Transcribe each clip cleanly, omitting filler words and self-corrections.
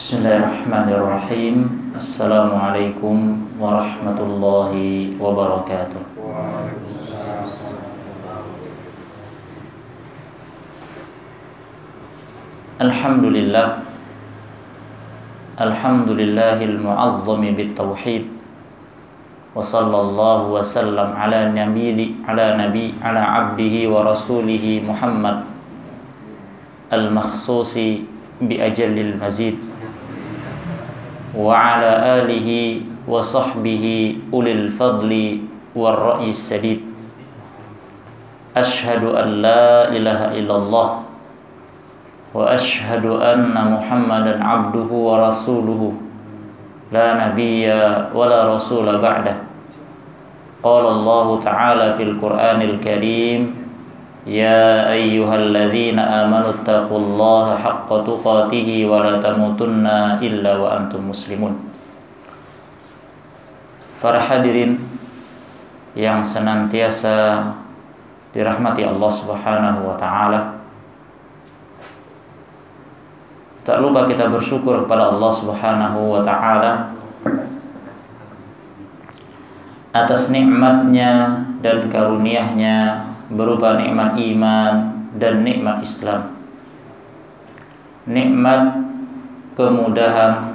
Bismillahirrahmanirrahim. Assalamualaikum warahmatullahi wabarakatuh. Alhamdulillah. Alhamdulillahil mu'azzami bit-tauhid. Wa sallallahu wa sallam ala abdihi wa rasulihi Muhammad al-makhsusi bi ajallil mazid wa ala alihi wa sahbihi ulil fadli war ra'is sadid. Ashhadu an la ilaha illallah wa ashhadu anna Muhammadan abduhu wa rasuluhu la nabiyya wa la rasula ba'dah. Qala Allah ta'ala fil Qur'anil Karim, ya ayyuhalladzina amanu taqullaha haqqa tuqatih wa la tamutunna illa wa antum muslimun. Para hadirin yang senantiasa dirahmati Allah Subhanahu wa taala, tak lupa kita bersyukur kepada Allah Subhanahu wa taala atas nikmatnya dan karunia-Nya berupa nikmat iman dan nikmat Islam, nikmat kemudahan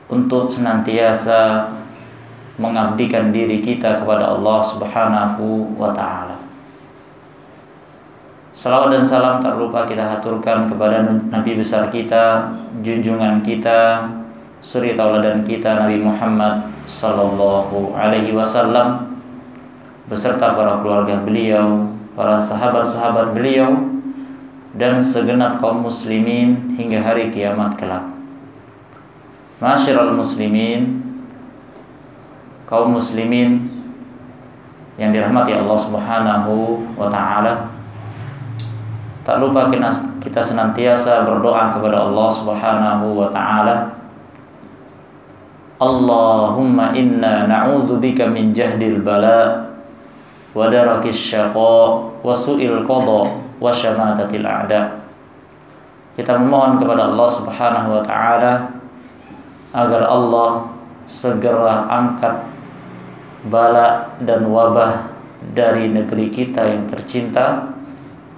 untuk senantiasa mengabdikan diri kita kepada Allah Subhanahu wa ta'ala. Salawat dan salam tak lupa kita haturkan kepada Nabi besar kita, junjungan kita, suri tauladan kita, Nabi Muhammad sallallahu alaihi wasallam, beserta para keluarga beliau, para sahabat-sahabat beliau, dan segenap kaum muslimin hingga hari kiamat kelak. Ma'asyiral muslimin, kaum muslimin yang dirahmati Allah Subhanahu wa ta'ala, tak lupa kita senantiasa berdoa kepada Allah Subhanahu wa ta'ala. Allahumma inna na'udzubika min jahdil bala wa darakis syaqa wa su'il qada wa syamatatil a'da. Kita memohon kepada Allah Subhanahu wa ta'ala agar Allah segera angkat bala dan wabah dari negeri kita yang tercinta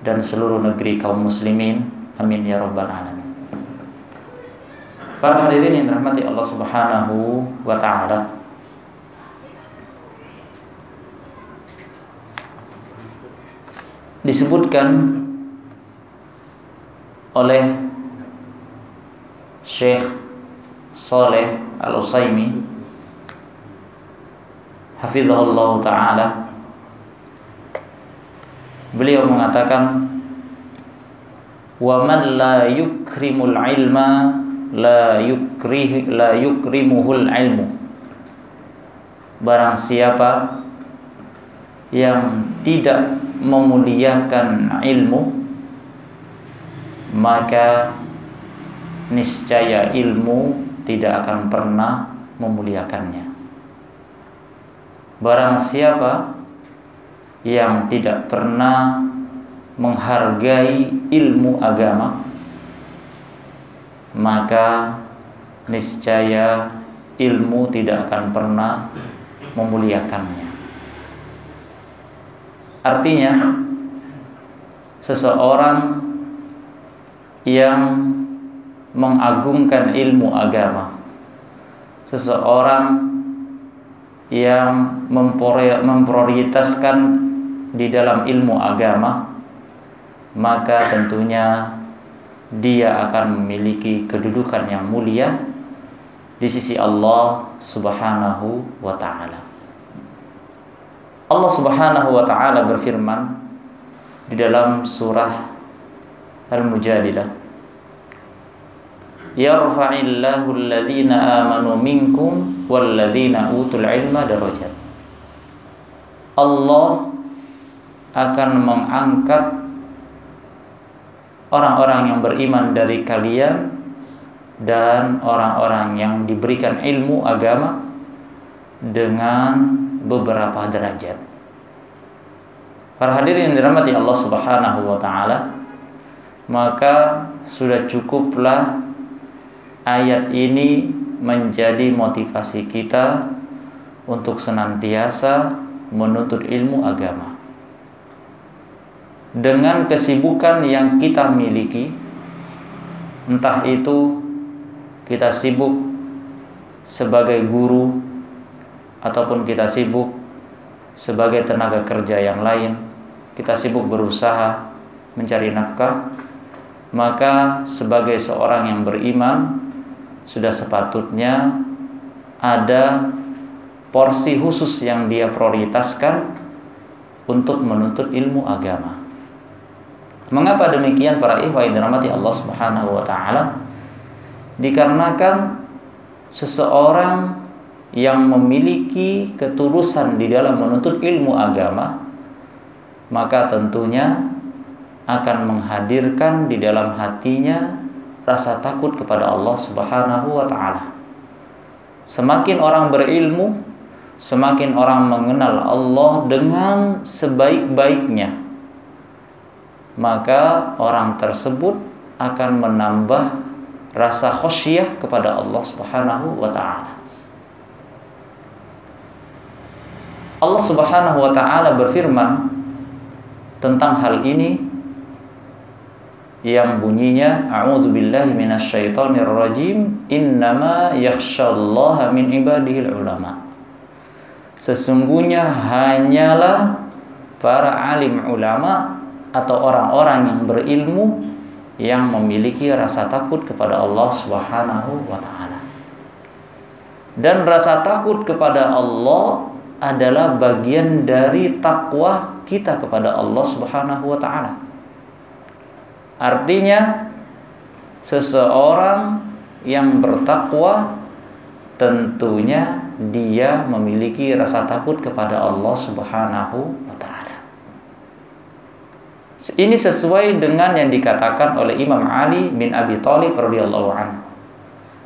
dan seluruh negeri kaum muslimin. Amin ya rabbal alamin. Para hadirin yang dirahmati Allah Subhanahu wa ta'ala, disebutkan oleh Syekh Shalih Al-Utsaimin hafizahullah ta'ala, beliau mengatakan, wa man la yukrimul ilma la yukrimuhul ilmu. Barang siapa yang tidak memuliakan ilmu, maka niscaya ilmu tidak akan pernah memuliakannya. Barang siapa yang tidak pernah menghargai ilmu agama, maka niscaya ilmu tidak akan pernah memuliakannya. Artinya, seseorang yang mengagungkan ilmu agama, seseorang yang memprioritaskan di dalam ilmu agama, maka tentunya dia akan memiliki kedudukan yang mulia di sisi Allah Subhanahu wa ta'ala. Allah Subhanahu wa ta'ala berfirman di dalam surah Al-Mujadilah, yarfa'illahu alladhina amanu minkum walladhina utul ilma darajat. Allah akan mengangkat orang-orang yang beriman dari kalian dan orang-orang yang diberikan ilmu agama dengan beberapa derajat. Para hadirin yang dirahmati Allah Subhanahu wa ta'ala, maka sudah cukuplah ayat ini menjadi motivasi kita untuk senantiasa menuntut ilmu agama. Dengan kesibukan yang kita miliki, entah itu kita sibuk sebagai guru ataupun kita sibuk sebagai tenaga kerja yang lain, kita sibuk berusaha mencari nafkah, maka sebagai seorang yang beriman sudah sepatutnya ada porsi khusus yang dia prioritaskan untuk menuntut ilmu agama. Mengapa demikian para ikhwah yang dirahmati Allah Subhanahu wa taala? Dikarenakan seseorang yang memiliki ketulusan di dalam menuntut ilmu agama, maka tentunya akan menghadirkan di dalam hatinya rasa takut kepada Allah Subhanahu wa taala. Semakin orang berilmu, semakin orang mengenal Allah dengan sebaik-baiknya, maka orang tersebut akan menambah rasa khasyah kepada Allah Subhanahu wa taala. Allah Subhanahu wa taala berfirman tentang hal ini yang bunyinya, a'udzubillahi minasyaitonir rajim, innama yakhsyallaha min ibadihil ulama. Sesungguhnya hanyalah para alim ulama atau orang-orang yang berilmu yang memiliki rasa takut kepada Allah Subhanahu wa taala. Dan rasa takut kepada Allah adalah bagian dari takwa kita kepada Allah Subhanahu wa taala. Artinya seseorang yang bertakwa tentunya dia memiliki rasa takut kepada Allah Subhanahu wa taala. Ini sesuai dengan yang dikatakan oleh Imam Ali bin Abi Thalib radhiyallahu anhu.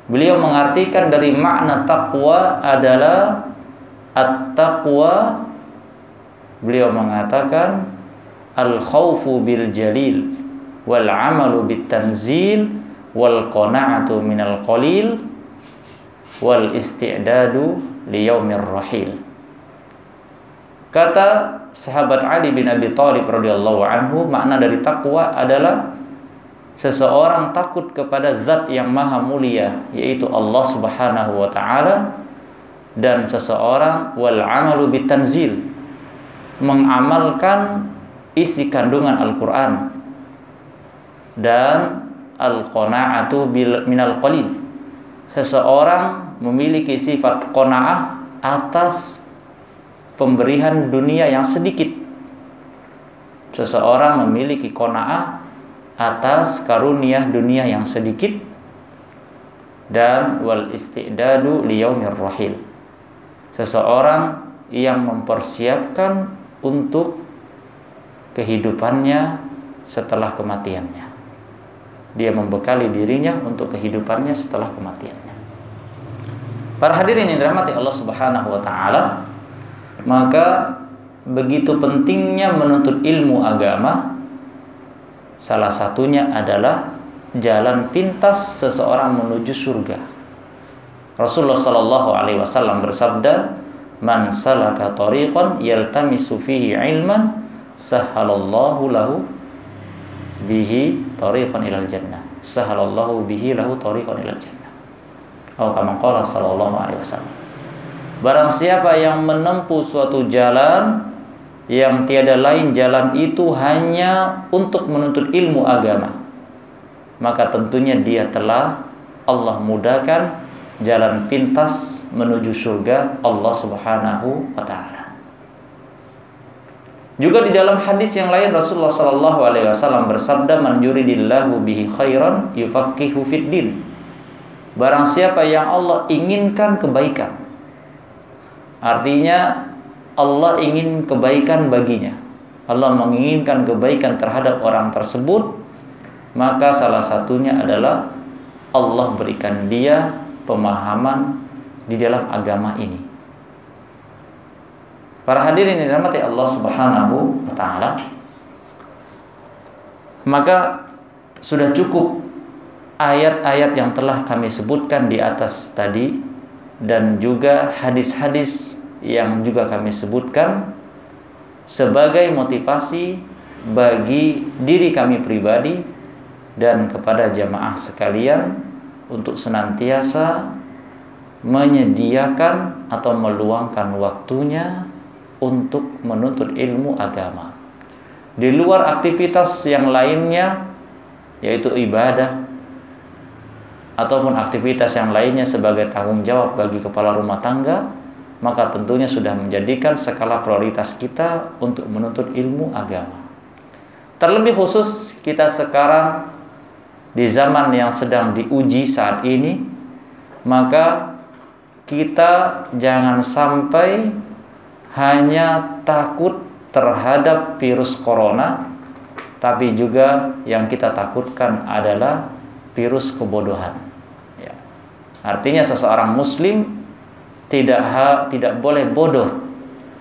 Beliau mengartikan dari makna takwa adalah at-taqwa, beliau mengatakan al-khawfu bil jalil wal amalu bit tanzil wal qana'atu minal qalil wal isti'dadu li yaumir rahil. Kata sahabat Ali bin Abi Thalib radhiyallahu anhu, makna dari takwa adalah seseorang takut kepada zat yang maha mulia, yaitu Allah Subhanahu wa taala, dan seseorang wal amalu bit tanzil, mengamalkan isi kandungan Al-Qur'an, dan al-qana'atu minal qalil, seseorang memiliki sifat qanaah atas pemberian dunia yang sedikit. Seseorang memiliki qanaah atas karunia dunia yang sedikit, dan wal istidadu li yaumir rahil, seseorang yang mempersiapkan untuk kehidupannya setelah kematiannya. Dia membekali dirinya untuk kehidupannya setelah kematiannya. Para hadirin yang dirahmati Allah Subhanahu wa taala, maka begitu pentingnya menuntut ilmu agama. Salah satunya adalah jalan pintas seseorang menuju surga. Rasulullah sallallahu alaihi wasallam bersabda, "Man salaka tariqan yaltamisu fihi ilman, sahhalallahu lahu bihi tariqan ilal jannah." Sahhalallahu bihi lahu tariqan ilal jannah. Atau kama qala sallallahu alaihi wasallam. Barang siapa yang menempuh suatu jalan yang tiada lain jalan itu hanya untuk menuntut ilmu agama, maka tentunya dia telah Allah mudahkan jalan pintas menuju surga Allah Subhanahu wa taala. Juga di dalam hadis yang lain Rasulullah sallallahu alaihi wasallam bersabda, "Man yuridillahu bihi khairan yufaqihu fid din." Barang siapa yang Allah inginkan kebaikan, artinya Allah ingin kebaikan baginya, Allah menginginkan kebaikan terhadap orang tersebut, maka salah satunya adalah Allah berikan dia pemahaman di dalam agama ini. Para hadirin yang dirahmati Allah Subhanahu wa taala, maka sudah cukup ayat-ayat yang telah kami sebutkan di atas tadi dan juga hadis-hadis yang juga kami sebutkan sebagai motivasi bagi diri kami pribadi dan kepada jamaah sekalian untuk senantiasa menyediakan atau meluangkan waktunya untuk menuntut ilmu agama di luar aktivitas yang lainnya, yaitu ibadah ataupun aktivitas yang lainnya sebagai tanggung jawab bagi kepala rumah tangga, maka tentunya sudah menjadikan skala prioritas kita untuk menuntut ilmu agama. Terlebih khusus kita sekarang di zaman yang sedang diuji saat ini, maka kita jangan sampai hanya takut terhadap virus corona, tapi juga yang kita takutkan adalah virus kebodohan. Ya. Artinya seseorang muslim tidak boleh bodoh,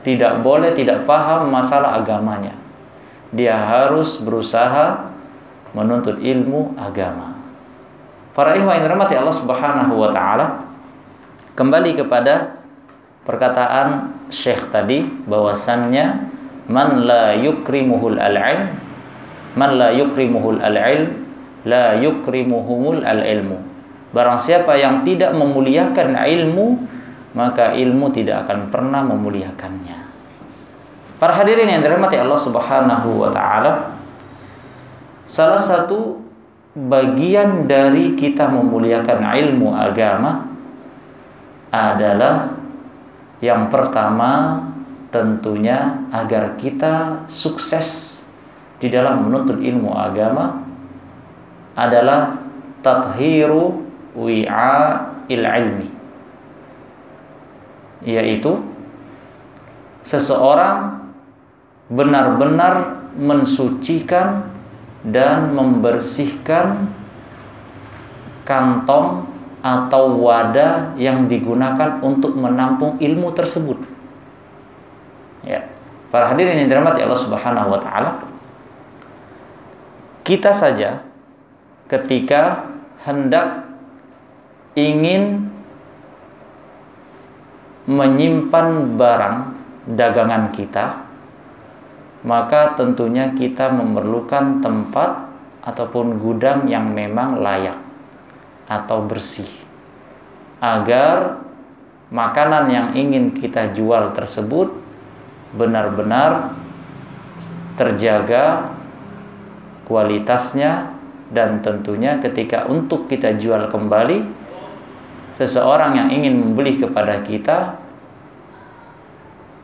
tidak boleh tidak paham masalah agamanya. Dia harus berusaha menuntut ilmu agama. Para ikhwan yang dirahmati Allah Subhanahu wa taala, kembali kepada perkataan Syekh tadi bahwasannya man la yukrimuhul al-ilm la yukrimuhumul al-ilmu. Barang siapa yang tidak memuliakan ilmu, maka ilmu tidak akan pernah memuliakannya. Para hadirin yang dirahmati Allah Subhanahu wa taala, salah satu bagian dari kita memuliakan ilmu agama adalah yang pertama tentunya agar kita sukses di dalam menuntut ilmu agama adalah tathiru wi'a'il ilmi, yaitu seseorang benar-benar mensucikan dan membersihkan kantong atau wadah yang digunakan untuk menampung ilmu tersebut. Ya, para hadirin yang dirahmati Allah Subhanahu wa taala, kita saja ketika hendak ingin menyimpan barang dagangan kita, maka tentunya kita memerlukan tempat ataupun gudang yang memang layak atau bersih, agar makanan yang ingin kita jual tersebut benar-benar terjaga kualitasnya, dan tentunya ketika untuk kita jual kembali, seseorang yang ingin membeli kepada kita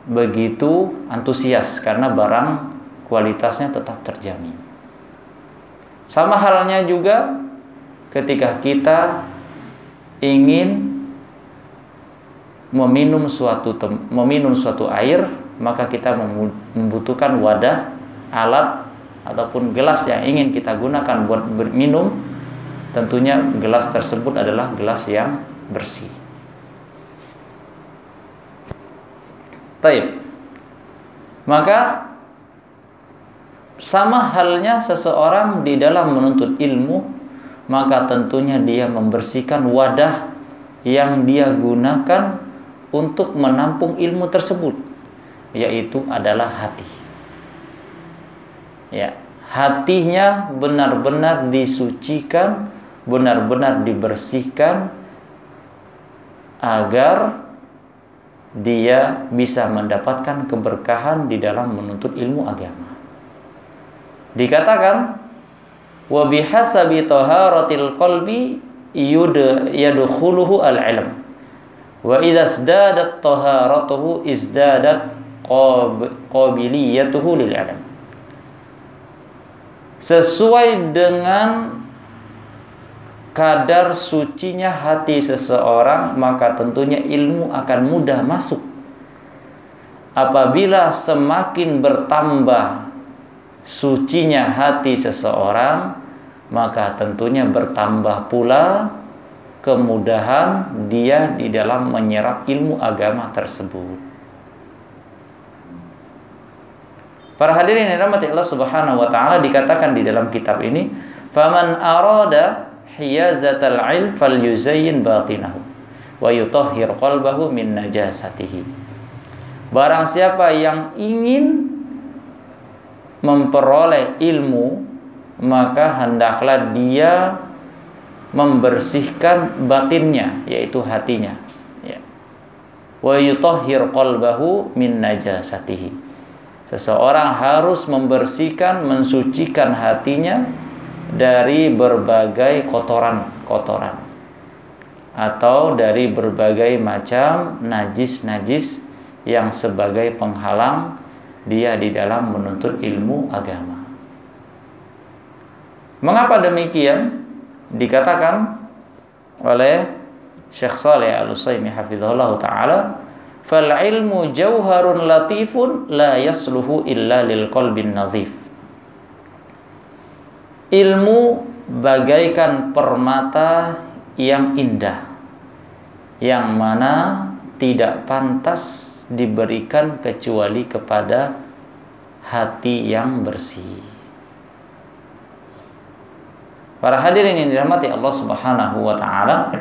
begitu antusias karena barang kualitasnya tetap terjamin. Sama halnya juga ketika kita ingin meminum suatu air, maka kita membutuhkan wadah, alat ataupun gelas yang ingin kita gunakan buat berminum. Tentunya gelas tersebut adalah gelas yang bersih. Taib. Maka sama halnya seseorang di dalam menuntut ilmu, maka tentunya dia membersihkan wadah yang dia gunakan untuk menampung ilmu tersebut, yaitu adalah hati. Ya, hatinya benar-benar disucikan, benar-benar dibersihkan agar dia bisa mendapatkan keberkahan di dalam menuntut ilmu agama. Dikatakan wa bihasabi taharatil qalbi yadkhuluhu al-ilm wa idza izdadat taharatuhu izdadat qabiliyatuhu lil ilm. Sesuai dengan kadar sucinya hati seseorang, maka tentunya ilmu akan mudah masuk. Apabila semakin bertambah sucinya hati seseorang, maka tentunya bertambah pula kemudahan dia di dalam menyerap ilmu agama tersebut. Para hadirin yang dirahmati Allah Subhanahu wa taala, dikatakan di dalam kitab ini, faman arada hiyazatal ilm falyuzayyin batinahu wa yutahhir qalbahu min najasatihi. Barang siapa yang ingin memperoleh ilmu, maka hendaklah dia membersihkan batinnya, yaitu hatinya, ya. Wa yutahhir qalbahu min najasatihi. Seseorang harus membersihkan, mensucikan hatinya dari berbagai kotoran-kotoran atau dari berbagai macam najis-najis yang sebagai penghalang dia di dalam menuntut ilmu agama. Mengapa demikian? Dikatakan oleh Syekh Shalih Al-Utsaimin hafizahullah ta'ala, fal ilmu jauharun latifun la yasluhu illa lil qalbin nazif. Ilmu bagaikan permata yang indah, yang mana tidak pantas diberikan kecuali kepada hati yang bersih. Para hadirin yang dirahmati Allah Subhanahu wa taala,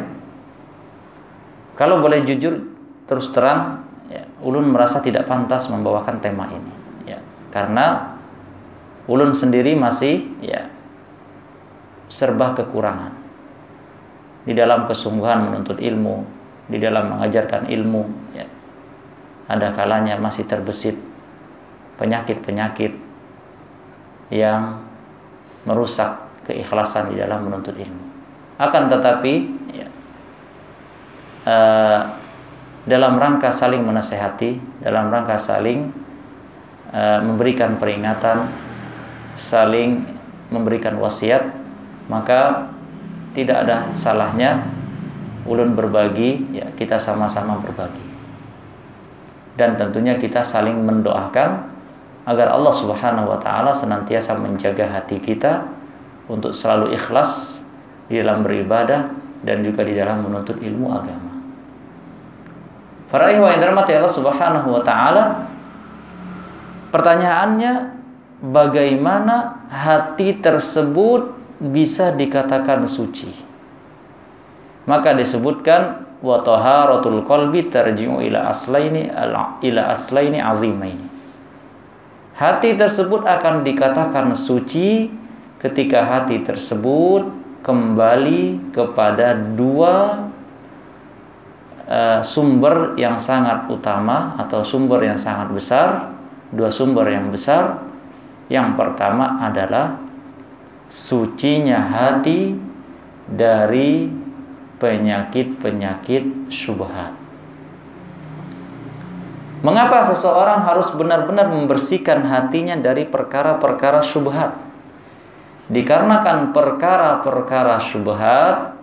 kalau boleh jujur terus terang, ya, ulun merasa tidak pantas membawakan tema ini, ya, karena ulun sendiri masih, ya, serba kekurangan di dalam kesungguhan menuntut ilmu, di dalam mengajarkan ilmu, ya. Ada kalanya masih terbesit penyakit-penyakit yang merusak keikhlasan di dalam menuntut ilmu. Akan tetapi, ya, dalam rangka saling menasehati, dalam rangka saling memberikan peringatan, saling memberikan wasiat, maka tidak ada salahnya ulun berbagi, ya, kita sama-sama berbagi. Dan tentunya kita saling mendoakan agar Allah Subhanahu wa taala senantiasa menjaga hati kita untuk selalu ikhlas di dalam beribadah dan juga di dalam menuntut ilmu agama. Para ikhwah yang dirahmati Allah Subhanahu wa taala, pertanyaannya, bagaimana hati tersebut bisa dikatakan suci? Maka disebutkan wa taharatul qalbi tarji'u ila aslaini azimaini. Hati tersebut akan dikatakan suci ketika hati tersebut kembali kepada dua sumber yang sangat utama atau sumber yang sangat besar, dua sumber yang besar. Yang pertama adalah sucinya hati dari penyakit-penyakit syubhat. Mengapa seseorang harus benar-benar membersihkan hatinya dari perkara-perkara syubhat? Dikarenakan perkara-perkara syubhat,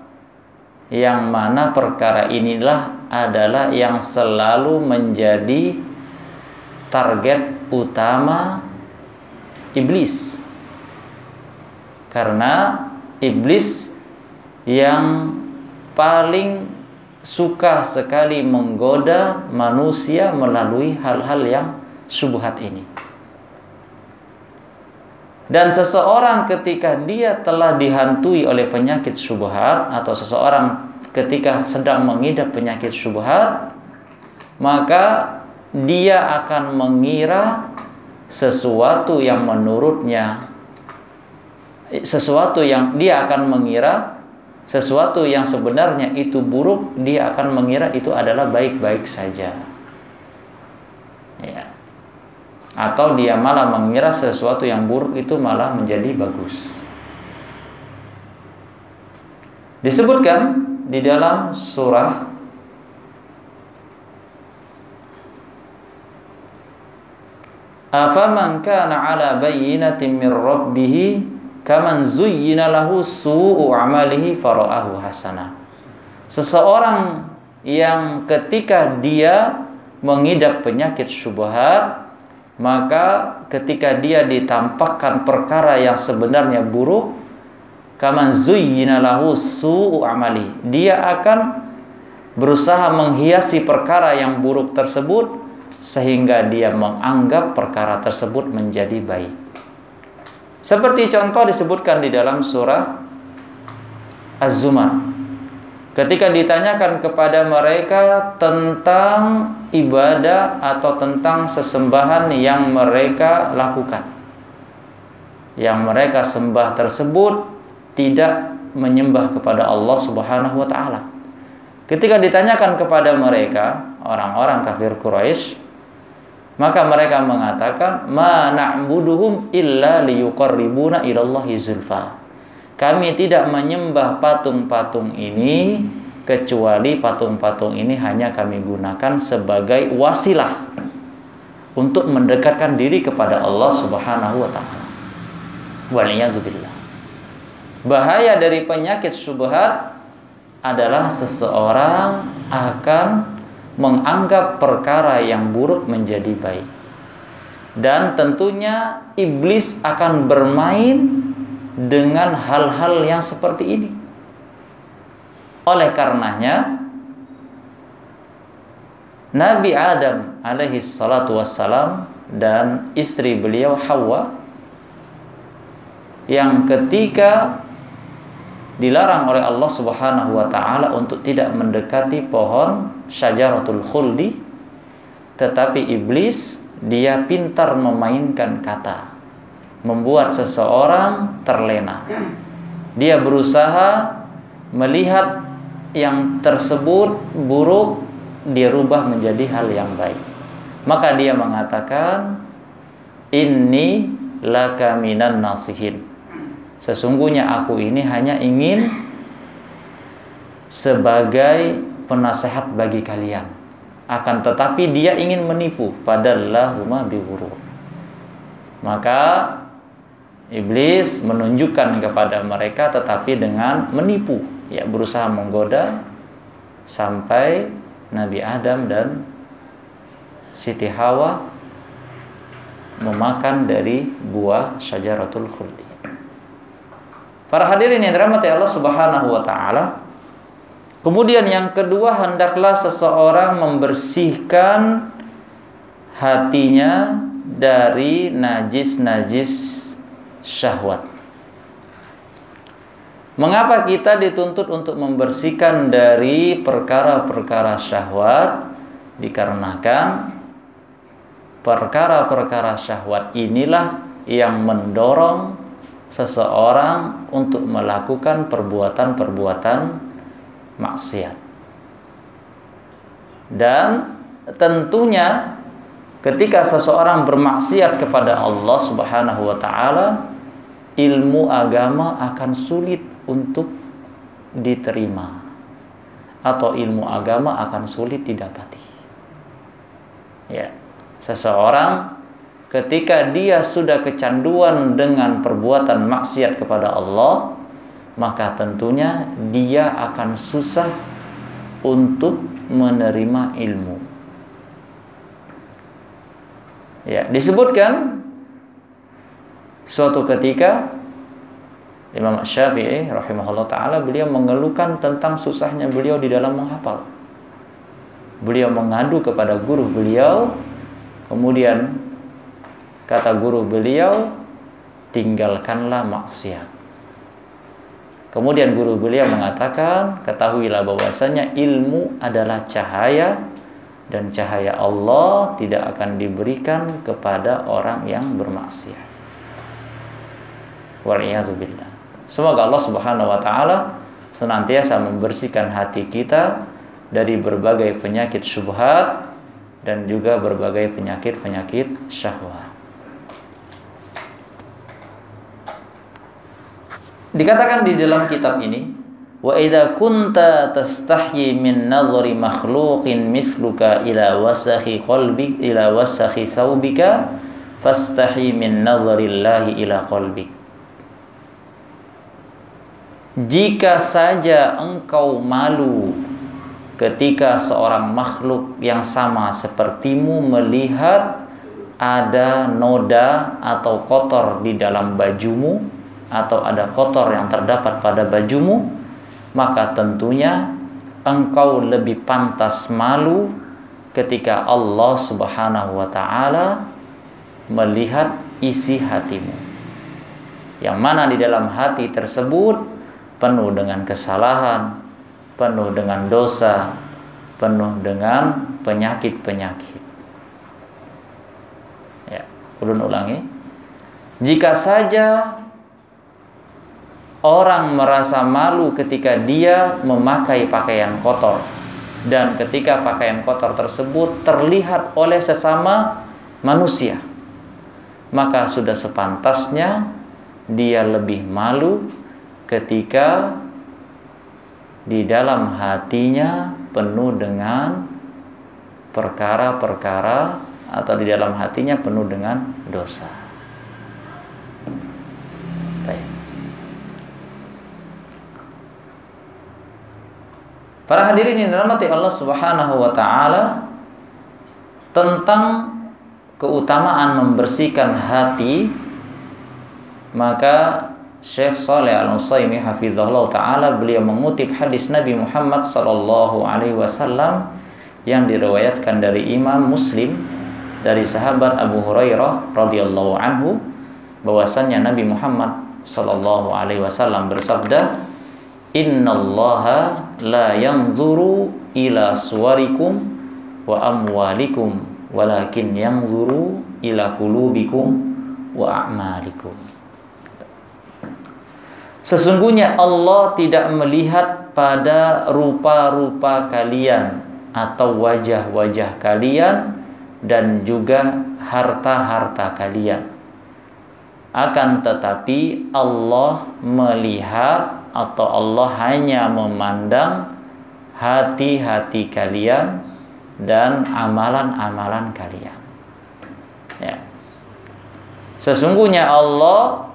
yang mana perkara inilah adalah yang selalu menjadi target utama iblis. Karena iblis yang paling suka sekali menggoda manusia melalui hal-hal yang syubhat ini. Dan seseorang ketika dia telah dihantui oleh penyakit syubhat, atau seseorang ketika sedang mengidap penyakit syubhat, maka dia akan mengira sesuatu yang menurutnya, sesuatu yang dia akan mengira sesuatu yang sebenarnya itu buruk, dia akan mengira itu adalah baik-baik saja, ya. Atau dia malah mengira sesuatu yang buruk itu malah menjadi bagus. Disebutkan di dalam surah Afaman kana ala bayyinatin min rabbih kaman zuyyina lahu su'u amalihi fara'ahu hasanah. Seseorang yang ketika dia mengidap penyakit syubhat, maka ketika dia ditampakkan perkara yang sebenarnya buruk, kaman zuyyina lahu su'u amali, dia akan berusaha menghiasi perkara yang buruk tersebut sehingga dia menganggap perkara tersebut menjadi baik. Seperti contoh disebutkan di dalam surah Az-Zumar. Ketika ditanyakan kepada mereka tentang ibadah atau tentang sesembahan yang mereka lakukan, yang mereka sembah tersebut tidak menyembah kepada Allah Subhanahu wa taala. Ketika ditanyakan kepada mereka, orang-orang kafir Quraisy, maka mereka mengatakan, "Ma na'buduhum illa liyuqarribuna ilallahi zulfa." Kami tidak menyembah patung-patung ini kecuali patung-patung ini hanya kami gunakan sebagai wasilah untuk mendekatkan diri kepada Allah Subhanahu wa taala. Waliyazubillah. Bahaya dari penyakit syubhat adalah seseorang akan menganggap perkara yang buruk menjadi baik. Dan tentunya iblis akan bermain dengan hal-hal yang seperti ini. Oleh karenanya Nabi Adam alaihi salatu wassalam dan istri beliau Hawa, yang ketika dilarang oleh Allah Subhanahu wa taala untuk tidak mendekati pohon syajaratul khuldi, tetapi iblis dia pintar memainkan kata, membuat seseorang terlena. Dia berusaha melihat yang tersebut buruk, dia rubah menjadi hal yang baik. Maka dia mengatakan, "Inni laka minan nasihin." Sesungguhnya aku ini hanya ingin sebagai penasehat bagi kalian. Akan tetapi dia ingin menipu, padallahuma bighurur. Maka iblis menunjukkan kepada mereka tetapi dengan menipu, ya, berusaha menggoda sampai Nabi Adam dan Siti Hawa memakan dari buah syajaratul khuldi. Para hadirin yang dirahmati Allah Subhanahu wa taala, kemudian yang kedua, hendaklah seseorang membersihkan hatinya dari najis-najis syahwat. Mengapa kita dituntut untuk membersihkan dari perkara-perkara syahwat? Dikarenakan perkara-perkara syahwat inilah yang mendorong seseorang untuk melakukan perbuatan-perbuatan maksiat. Dan tentunya ketika seseorang bermaksiat kepada Allah Subhanahu wa taala, ilmu agama akan sulit untuk diterima, atau ilmu agama akan sulit didapati. Ya, seseorang ketika dia sudah kecanduan dengan perbuatan maksiat kepada Allah, maka tentunya dia akan susah untuk menerima ilmu. Ya, disebutkan suatu ketika Imam Syafi'i rahimahullah ta'ala, beliau mengeluhkan tentang susahnya beliau di dalam menghafal. Beliau mengadu kepada guru beliau, kemudian kata guru beliau, tinggalkanlah maksiat. Kemudian guru beliau mengatakan, ketahuilah bahwasanya ilmu adalah cahaya, dan cahaya Allah tidak akan diberikan kepada orang yang bermaksiat. Wal'iyadzubillah. Semoga Allah Subhanahu wa ta'ala senantiasa membersihkan hati kita dari berbagai penyakit syubhat dan juga berbagai penyakit-penyakit syahwat. Dikatakan di dalam kitab ini, wa idza kunta tastahyi min nazari makhluqin misluka ila wasakhi qalbi ila wasakhi thawbika fastahi min nazarillahi ila qalbik. Jika saja engkau malu ketika seorang makhluk yang sama sepertimu melihat ada noda atau kotor di dalam bajumu, atau ada kotor yang terdapat pada bajumu, maka tentunya engkau lebih pantas malu ketika Allah Subhanahu wa ta'ala melihat isi hatimu, yang mana di dalam hati tersebut penuh dengan kesalahan, penuh dengan dosa, penuh dengan penyakit-penyakit. Ya, ulun ulangi. Jika saja orang merasa malu ketika dia memakai pakaian kotor, dan ketika pakaian kotor tersebut terlihat oleh sesama manusia, maka sudah sepantasnya dia lebih malu ketika di dalam hatinya penuh dengan perkara-perkara, atau di dalam hatinya penuh dengan dosa. Baik. Para hadirin yang dirahmati Allah Subhanahu wa taala, tentang keutamaan membersihkan hati, maka Syekh Shalih Al-Utsaimin hafizahullah taala beliau mengutip hadis Nabi Muhammad sallallahu alaihi wasallam yang diriwayatkan dari Imam Muslim dari sahabat Abu Hurairah radhiyallahu anhu, bahwasannya Nabi Muhammad sallallahu alaihi wasallam bersabda, "Innallaha la yanzuru ila suwarikum wa amwalikum, walakin yanzuru ila qulubikum wa a'malikum." Sesungguhnya Allah tidak melihat pada rupa-rupa kalian atau wajah-wajah kalian dan juga harta-harta kalian. Akan tetapi Allah melihat, atau Allah hanya memandang hati-hati kalian dan amalan-amalan kalian. Ya. Sesungguhnya Allah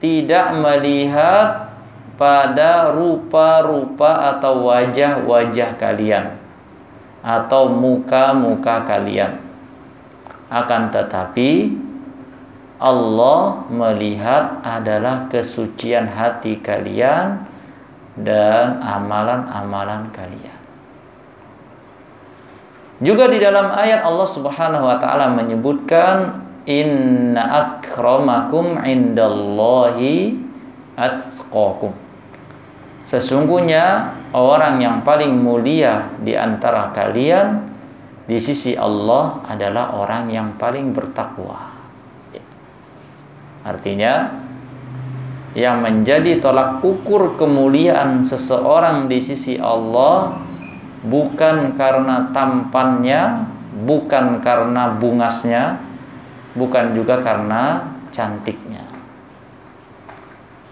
tidak melihat pada rupa-rupa atau wajah-wajah kalian atau muka-muka kalian. Akan tetapi Allah melihat adalah kesucian hati kalian dan amalan-amalan kalian. Juga di dalam ayat Allah Subhanahu wa taala menyebutkan, inna akramakum indallahi atqakum. Sesungguhnya orang yang paling mulia di antara kalian di sisi Allah adalah orang yang paling bertakwa. Artinya, yang menjadi tolak ukur kemuliaan seseorang di sisi Allah bukan karena tampannya, bukan karena bungasnya, bukan juga karena cantiknya,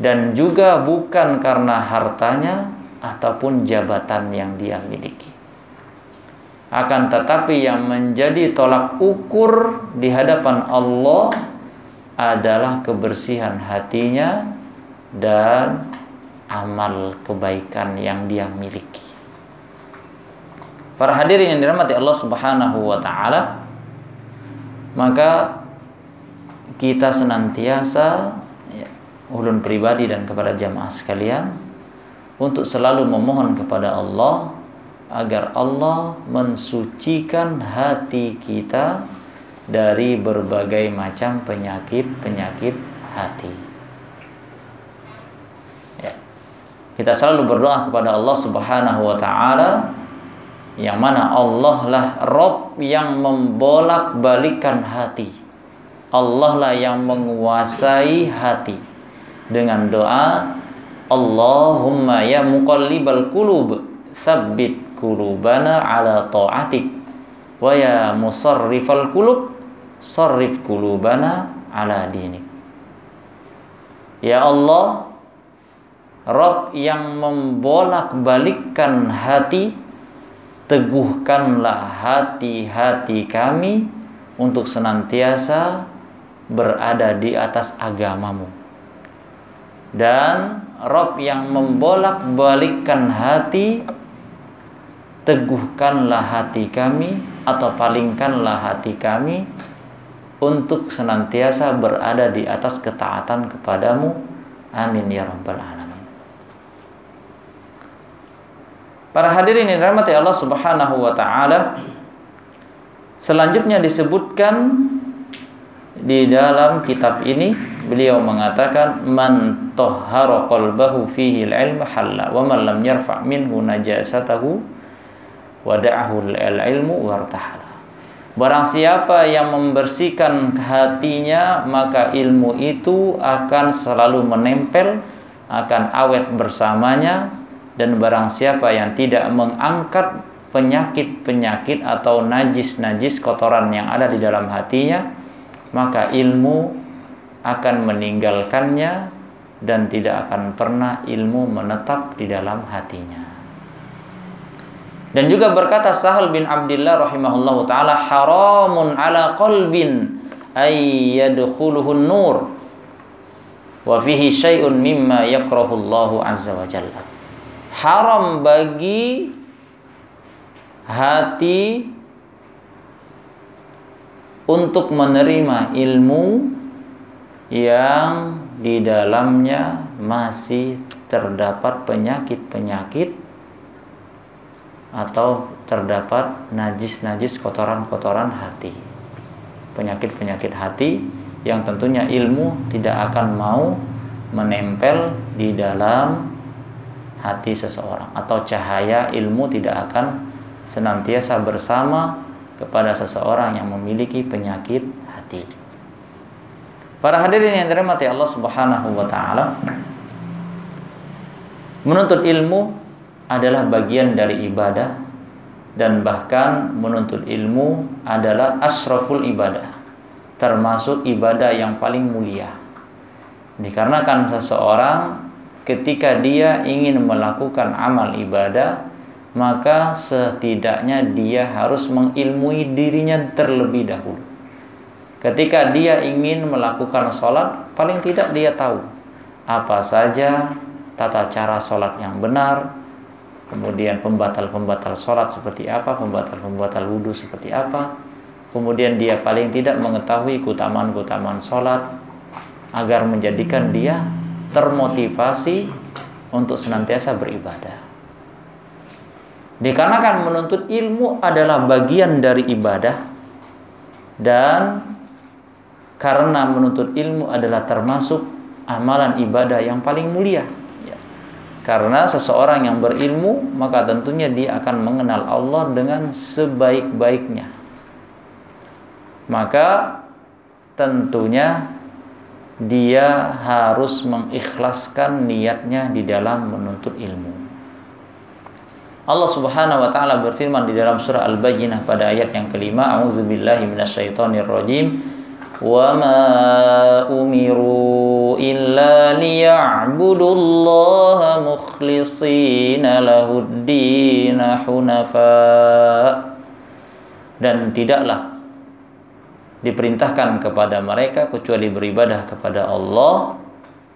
dan juga bukan karena hartanya ataupun jabatan yang dia miliki. Akan tetapi yang menjadi tolak ukur di hadapan Allah adalah kebersihan hatinya dan amal kebaikan yang dia miliki. Para hadirin yang dirahmati Allah Subhanahu wa taala, maka kita senantiasa, ulun pribadi dan kepada jamaah sekalian, untuk selalu memohon kepada Allah agar Allah mensucikan hati kita dari berbagai macam penyakit-penyakit hati. Ya. Kita selalu berdoa kepada Allah Subhanahu wa taala, yang mana Allah lah Rabb yang membolak-balikan hati. Allah lah yang menguasai hati. Dengan doa, Allahumma ya muqallibal qulub, tsabbit qulubana ala ta'atik, wa ya musarrifal qulub, sarrif qulubana ala dinik. Ya Allah, Rabb yang membolak-balikkan hati, teguhkanlah hati-hati kami untuk senantiasa berada di atas agamamu. Dan Rabb yang membolak-balikkan hati, teguhkanlah hati kami atau palingkanlah hati kami untuk senantiasa berada di atas ketaatan kepadamu. Amin ya rabbal alamin. Para hadirin yang dirahmati Allah Subhanahu wa taala, selanjutnya disebutkan di dalam kitab ini beliau mengatakan man tahhara qalbahu fihi al-ilm halla wa man lam yarfa' minhu najasatahu wada'ahu al-ilmu wartahala. Barang siapa yang membersihkan hatinya, maka ilmu itu akan selalu menempel, akan awet bersamanya. Dan barang siapa yang tidak mengangkat penyakit-penyakit atau najis-najis kotoran yang ada di dalam hatinya, maka ilmu akan meninggalkannya dan tidak akan pernah ilmu menetap di dalam hatinya. Dan juga berkata Sahal bin Abdullah rahimahullahu ta'ala, haramun ala qalbin ay yadkhuluhun nur wa fihi syai'un mimma yakrahullahu azza wa jalla. Haram bagi hati untuk menerima ilmu yang di dalamnya masih terdapat penyakit-penyakit atau terdapat najis-najis kotoran-kotoran hati, penyakit-penyakit hati yang tentunya ilmu tidak akan mau menempel di dalam hati seseorang, atau cahaya ilmu tidak akan senantiasa bersama kepada seseorang yang memiliki penyakit hati. Para hadirin yang dirahmati Allah Subhanahu wa taala, menuntut ilmu adalah bagian dari ibadah, dan bahkan menuntut ilmu adalah asraful ibadah, termasuk ibadah yang paling mulia. Dikarenakan seseorang ketika dia ingin melakukan amal ibadah, maka setidaknya dia harus mengilmui dirinya terlebih dahulu. Ketika dia ingin melakukan sholat, paling tidak dia tahu apa saja tata cara sholat yang benar, kemudian pembatal-pembatal sholat seperti apa, pembatal-pembatal wudhu seperti apa. Kemudian dia paling tidak mengetahui keutamaan-keutamaan sholat, agar menjadikan dia termotivasi untuk senantiasa beribadah. Dikarenakan menuntut ilmu adalah bagian dari ibadah, dan karena menuntut ilmu adalah termasuk amalan ibadah yang paling mulia. Karena seseorang yang berilmu, maka tentunya dia akan mengenal Allah dengan sebaik-baiknya. Maka tentunya dia harus mengikhlaskan niatnya di dalam menuntut ilmu. Allah Subhanahu wa taala berfirman di dalam surah Al-Bayyinah pada ayat yang kelima, a'udzubillahi minasyaitonirrajim. وَمَا أُمِرُوا إِلَّا لِيَعْبُدُوا اللَّهَ مُخْلِصِينَ لَهُ الدِّينَ حُنَفَاءَ. Dan tidaklah diperintahkan kepada mereka kecuali beribadah kepada Allah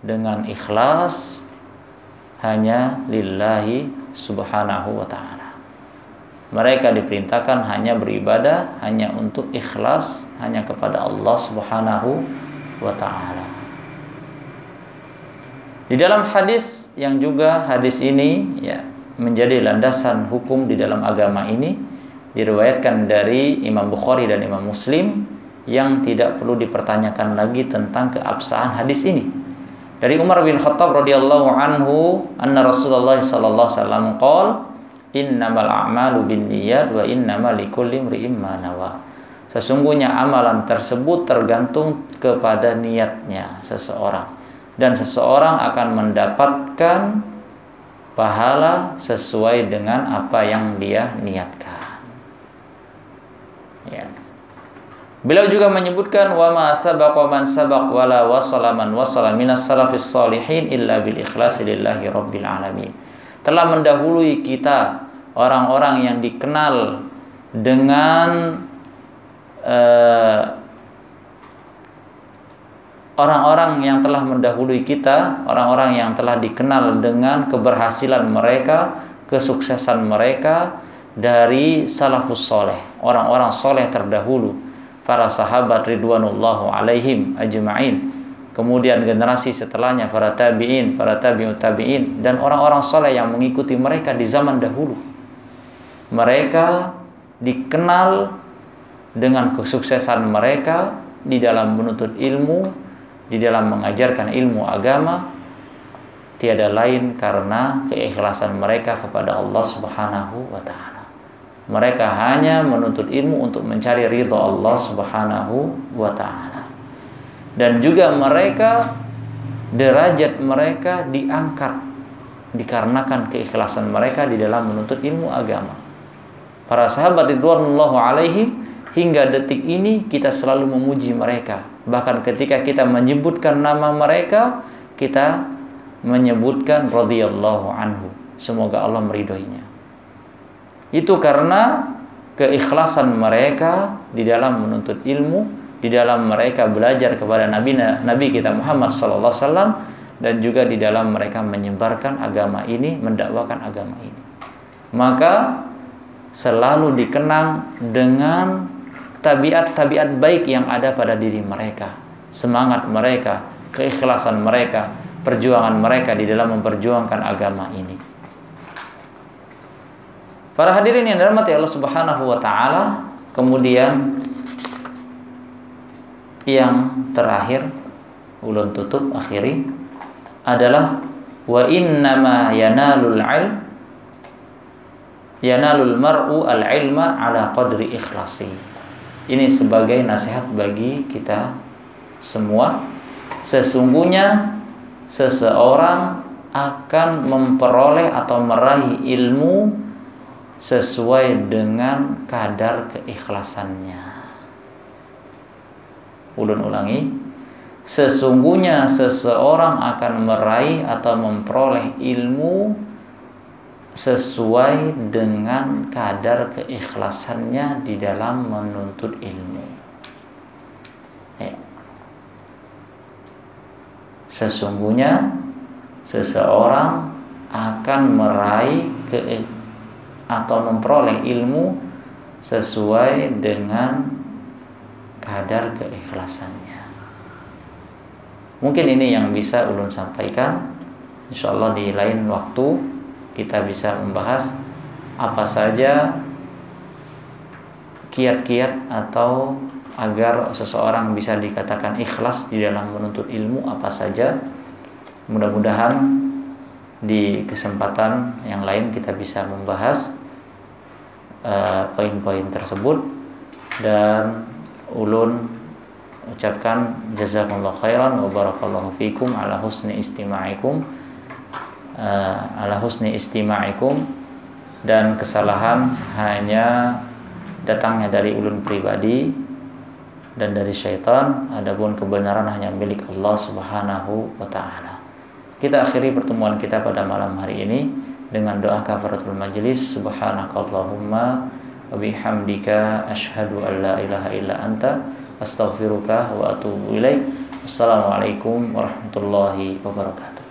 dengan ikhlas hanya lillahi subhanahu wa ta'ala. Mereka diperintahkan hanya beribadah, hanya untuk ikhlas, hanya kepada Allah Subhanahu wa ta'ala. Di dalam hadis yang juga hadis ini menjadi landasan hukum di dalam agama ini, diriwayatkan dari Imam Bukhari dan Imam Muslim, yang tidak perlu dipertanyakan lagi tentang keabsahan hadis ini. Dari Umar bin Khattab radhiyallahu anhu, anna Rasulullah sallallahu alaihi wasallam qala, innamal a'malu binniyat wa innamal likulli imri'in ma nawa. Sesungguhnya amalan tersebut tergantung kepada niatnya seseorang, dan seseorang akan mendapatkan pahala sesuai dengan apa yang dia niatkan. Ya. Beliau juga menyebutkan wa ma sabaqa man sabaq wala wasala man wasala minas salafis salihin illa bil ikhlasi lillahi rabbil alamin. Telah mendahului kita orang-orang yang dikenal dengan orang-orang yang telah mendahului kita, orang-orang yang telah dikenal dengan keberhasilan mereka, kesuksesan mereka dari salafus soleh, orang-orang soleh terdahulu, para sahabat ridwanullahu alaihim ajma'in, kemudian generasi setelahnya para tabi'in, para tabi'ut tabi'in, dan orang-orang soleh yang mengikuti mereka di zaman dahulu. Mereka dikenal dengan kesuksesan mereka, di dalam menuntut ilmu, di dalam mengajarkan ilmu agama, tiada lain karena keikhlasan mereka kepada Allah Subhanahu wa ta'ala. Mereka hanya menuntut ilmu untuk mencari ridha Allah Subhanahu wa ta'ala. Dan juga mereka, derajat mereka diangkat dikarenakan keikhlasan mereka di dalam menuntut ilmu agama. Para sahabat ridwanullahu alaihim, hingga detik ini kita selalu memuji mereka. Bahkan ketika kita menyebutkan nama mereka, kita menyebutkan radhiyallahu anhu, semoga Allah meridhoinya. Itu karena keikhlasan mereka di dalam menuntut ilmu, di dalam mereka belajar kepada Nabi kita Muhammad sallallahu alaihi wasallam, dan juga di dalam mereka menyebarkan agama ini, mendakwakan agama ini. Maka selalu dikenang dengan tabiat-tabiat baik yang ada pada diri mereka, semangat mereka, keikhlasan mereka, perjuangan mereka di dalam memperjuangkan agama ini. Para hadirin yang dirahmati Allah Subhanahu wa ta'ala, kemudian yang terakhir, ulun tutup akhiri, adalah wa innama yanalul mar'u al-ilma ala qadri ikhlasi. Ini sebagai nasihat bagi kita semua. Sesungguhnya seseorang akan memperoleh atau meraih ilmu sesuai dengan kadar keikhlasannya. Ulun ulangi, sesungguhnya seseorang akan meraih atau memperoleh ilmu sesuai dengan kadar keikhlasannya di dalam menuntut ilmu. Sesungguhnya seseorang akan meraih atau memperoleh ilmu sesuai dengan kadar keikhlasannya. Mungkin ini yang bisa ulun sampaikan. Insyaallah di lain waktu kita bisa membahas apa saja kiat-kiat atau agar seseorang bisa dikatakan ikhlas di dalam menuntut ilmu, apa saja. Mudah-mudahan di kesempatan yang lain kita bisa membahas poin-poin tersebut. Dan ulun ucapkan jazakumullah khairan wa barakallahu fikum ala husni istima'ikum, dan kesalahan hanya datangnya dari ulun pribadi dan dari syaitan, adapun kebenaran hanya milik Allah Subhanahu wa ta'ala. Kita akhiri pertemuan kita pada malam hari ini dengan doa kafaratul majlis. Subhanakallahumma wa bihamdika asyhadu an la ilaha illa anta astaghfiruka wa atubu ilaik. Assalamualaikum warahmatullahi wabarakatuh.